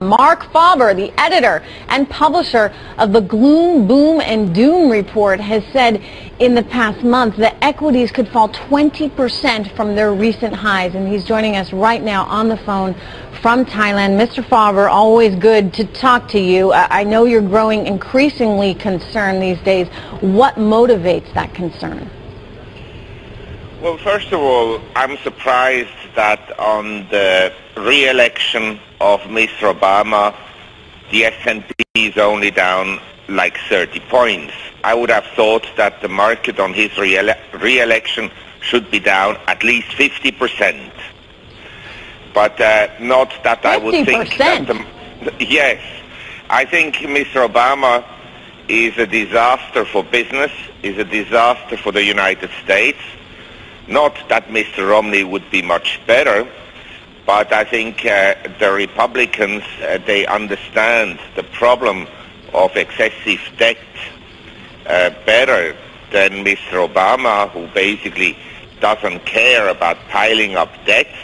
Mark FABER, the editor and publisher of the Gloom, Boom, and Doom report, has said in the past month that equities could fall 20% from their recent highs. And he's joining us right now on the phone from Thailand. Mr. FABER, always good to talk to you. I know you're growing increasingly concerned these days. What motivates that concern? Well, first of all, I'm surprised that on the re-election of Mr. Obama, the S&P is only down like 30 points. I would have thought that the market on his re-election should be down at least 50%. But not that 50%. I would think that yes, I think Mr. Obama is a disaster for business, is a disaster for the United States. Not that Mr. Romney would be much better, but I think the Republicans, they understand the problem of excessive debt better than Mr. Obama, who basically doesn't care about piling up debts.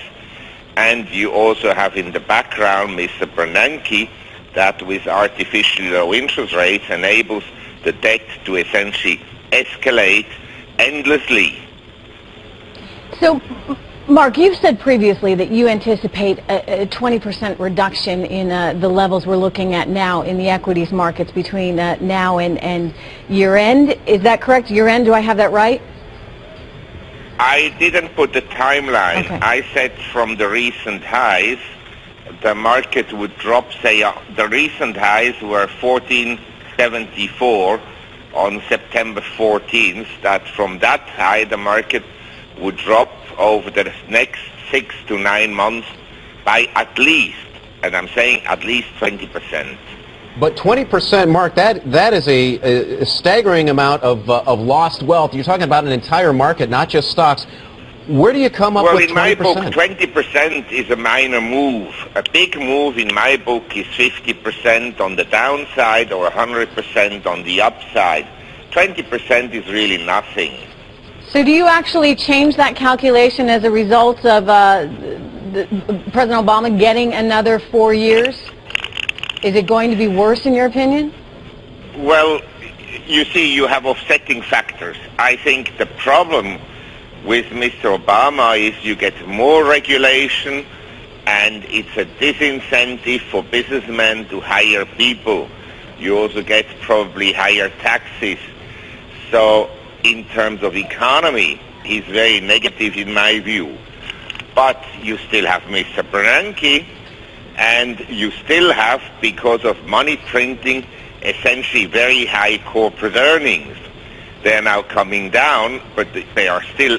And you also have in the background Mr. Bernanke, that with artificially low interest rates enables the debt to essentially escalate endlessly. So, Mark, you've said previously that you anticipate a 20% reduction in the levels we're looking at now in the equities markets between now and year-end. Is that correct? Year-end, do I have that right? I didn't put the timeline. Okay. I said from the recent highs, the market would drop, say, the recent highs were 1474 on September 14th, that from that high the market would drop over the next 6 to 9 months by at least, and I'm saying at least 20%. But 20%, Mark, that is a staggering amount of lost wealth. You're talking about an entire market, not just stocks. Where do you come up with 20%? Well, in my book, 20% is a minor move. A big move in my book is 50% on the downside or 100% on the upside. 20% is really nothing. So do you actually change that calculation as a result of President Obama getting another 4 years? Is it going to be worse in your opinion? Well, you see, you have offsetting factors. I think the problem with Mr. Obama is you get more regulation and it's a disincentive for businessmen to hire people. You also get probably higher taxes. So in terms of economy, he's very negative in my view. But you still have Mr. Bernanke, and you still have, because of money printing, essentially very high corporate earnings. They're now coming down, but they are still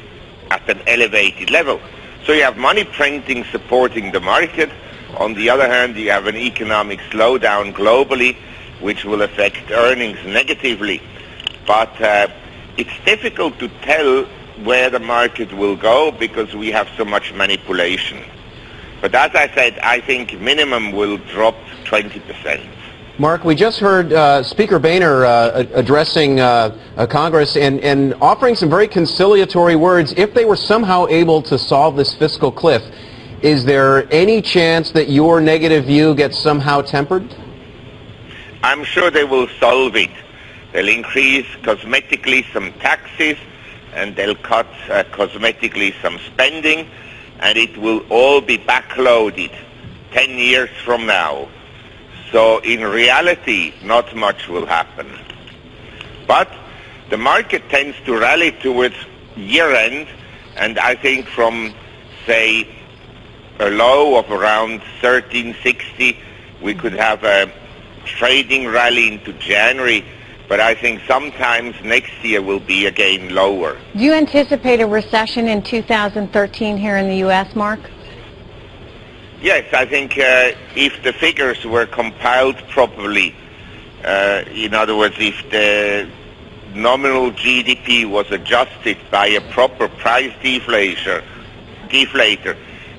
at an elevated level. So you have money printing supporting the market. On the other hand, you have an economic slowdown globally, which will affect earnings negatively. But it's difficult to tell where the market will go because we have so much manipulation. But as I said, I think minimum will drop 20%. Mark, we just heard Speaker Boehner addressing Congress and offering some very conciliatory words. If they were somehow able to solve this fiscal cliff, is there any chance that your negative view gets somehow tempered? I'm sure they will solve it. They'll increase cosmetically some taxes, and they'll cut cosmetically some spending, and it will all be backloaded 10 years from now. So in reality, not much will happen. But the market tends to rally towards year-end, and I think from, say, a low of around 1360, we could have a trading rally into January. But I think sometimes next year will be again lower. Do you anticipate a recession in 2013 here in the U.S., Mark? Yes, I think if the figures were compiled properly, in other words, if the nominal GDP was adjusted by a proper price deflator,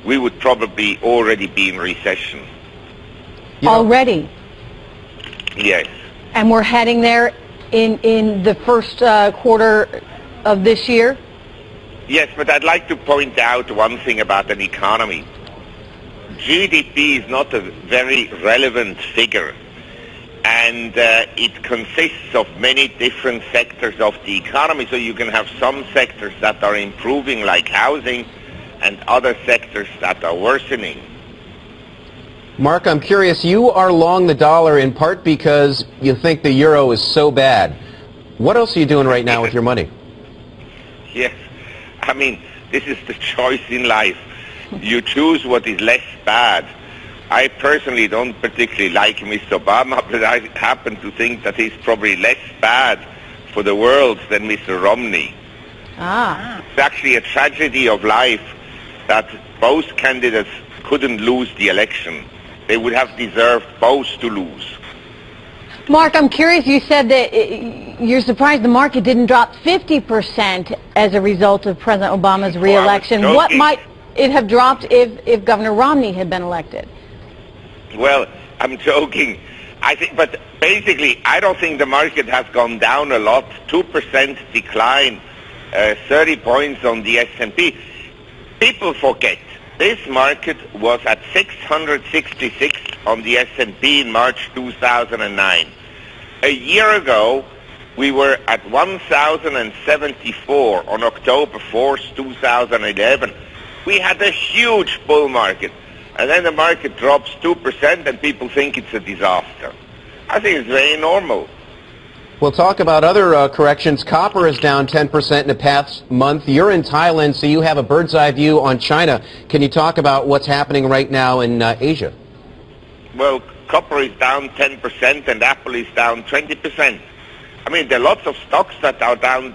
we would probably already be in recession. Already? Yes. And we're heading there in the first quarter of this year? Yes, but I'd like to point out one thing about an economy. GDP is not a very relevant figure, and it consists of many different sectors of the economy. So you can have some sectors that are improving, like housing, and other sectors that are worsening. Mark, I'm curious, you are long the dollar in part because you think the euro is so bad. What else are you doing right now with your money? Yes, I mean, this is the choice in life. You choose what is less bad. I personally don't particularly like Mr. Obama, but I happen to think that he's probably less bad for the world than Mr. Romney. It's actually a tragedy of life that both candidates couldn't lose the election. They would have deserved both to lose. Mark, I'm curious, you said that you're surprised the market didn't drop 50% as a result of President Obama's re-election. What might it have dropped if Governor Romney had been elected? Well, I'm joking. But basically, I don't think the market has gone down a lot. 2% decline, 30 points on the S&P. People forget. This market was at 666 on the S&P in March 2009. A year ago, we were at 1,074 on October 4th, 2011. We had a huge bull market. And then the market drops 2% and people think it's a disaster. I think it's very normal. We'll talk about other corrections. Copper is down 10% in the past month. You're in Thailand, so you have a bird's eye view on China. Can you talk about what's happening right now in Asia? Well, copper is down 10% and Apple is down 20%. I mean, there are lots of stocks that are down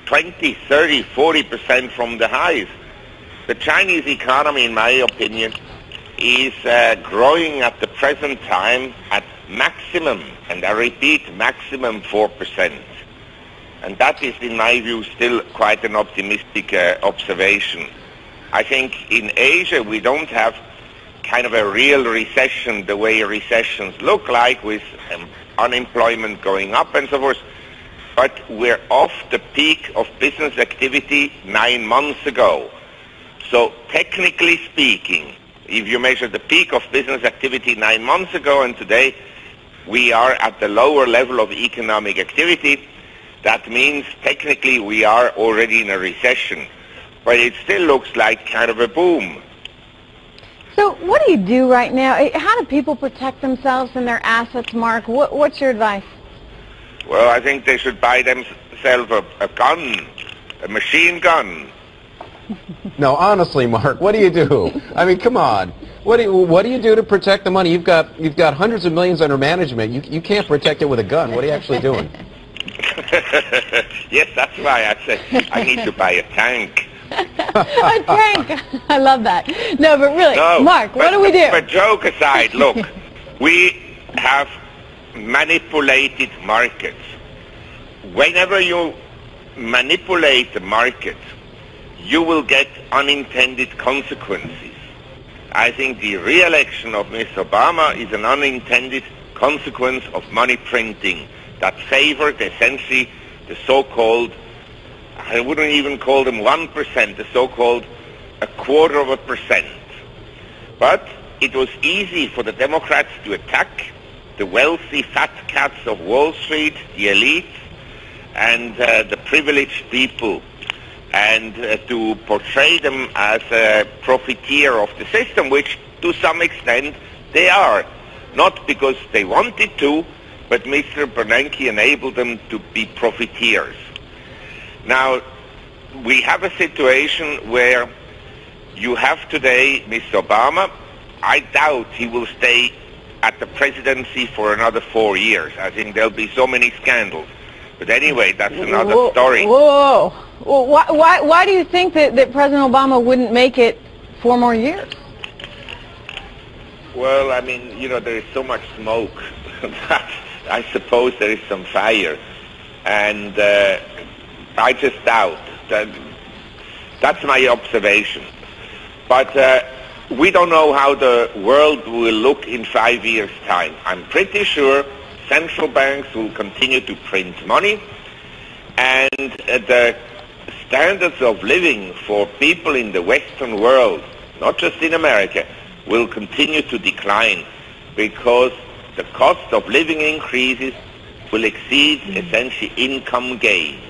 20, 30, 40% from the highs. The Chinese economy, in my opinion, is growing at the present time at maximum, and I repeat, maximum 4%. And that is, in my view, still quite an optimistic observation. I think in Asia we don't have kind of a real recession the way recessions look like, with unemployment going up and so forth. But we're off the peak of business activity 9 months ago. So technically speaking, if you measure the peak of business activity 9 months ago and today, we are at the lower level of economic activity. That means technically we are already in a recession. But it still looks like kind of a boom. So what do you do right now? How do people protect themselves and their assets, Mark? What's your advice? Well, I think they should buy themselves a gun, a machine gun. No, honestly, Mark, what do you do? I mean, come on. What do you do to protect the money? You've got hundreds of millions under management. You can't protect it with a gun. What are you actually doing? Yes, that's why I said I need to buy a tank. A tank. I love that. No, but really, no, Mark, what do we do? But joke aside, look, we have manipulated markets. Whenever you manipulate the market, you will get unintended consequences. I think the re-election of Mr. Obama is an unintended consequence of money printing that favored essentially the so-called, I wouldn't even call them 1%, the so-called 0.25%. But it was easy for the Democrats to attack the wealthy fat cats of Wall Street, the elite, and the privileged people, and to portray them as a profiteer of the system, which to some extent they are. Not because they wanted to, but Mr. Bernanke enabled them to be profiteers. Now, we have a situation where you have today Mr. Obama. I doubt he will stay at the presidency for another 4 years. I think there'll be so many scandals. But anyway, that's another story. Whoa. Well, why do you think that President Obama wouldn't make it 4 more years? Well, I mean, you know, there is so much smoke that I suppose there is some fire. And I just doubt that. That's my observation. But we don't know how the world will look in 5 years' time. I'm pretty sure central banks will continue to print money, and the standards of living for people in the Western world, not just in America, will continue to decline because the cost of living increases will exceed essentially income gains.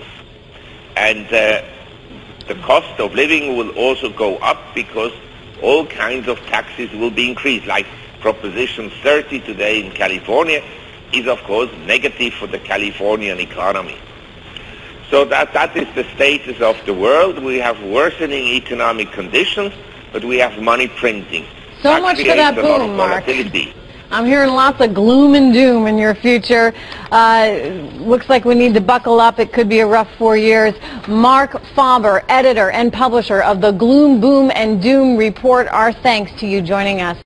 And the cost of living will also go up because all kinds of taxes will be increased, like Proposition 30 today in California is of course negative for the Californian economy. So that is the status of the world. We have worsening economic conditions, but we have money printing. So much for that boom, Mark. I'm hearing lots of gloom and doom in your future. Looks like we need to buckle up. It could be a rough 4 years. Mark FABER, editor and publisher of the Gloom, Boom, and Doom Report. Our thanks to you joining us.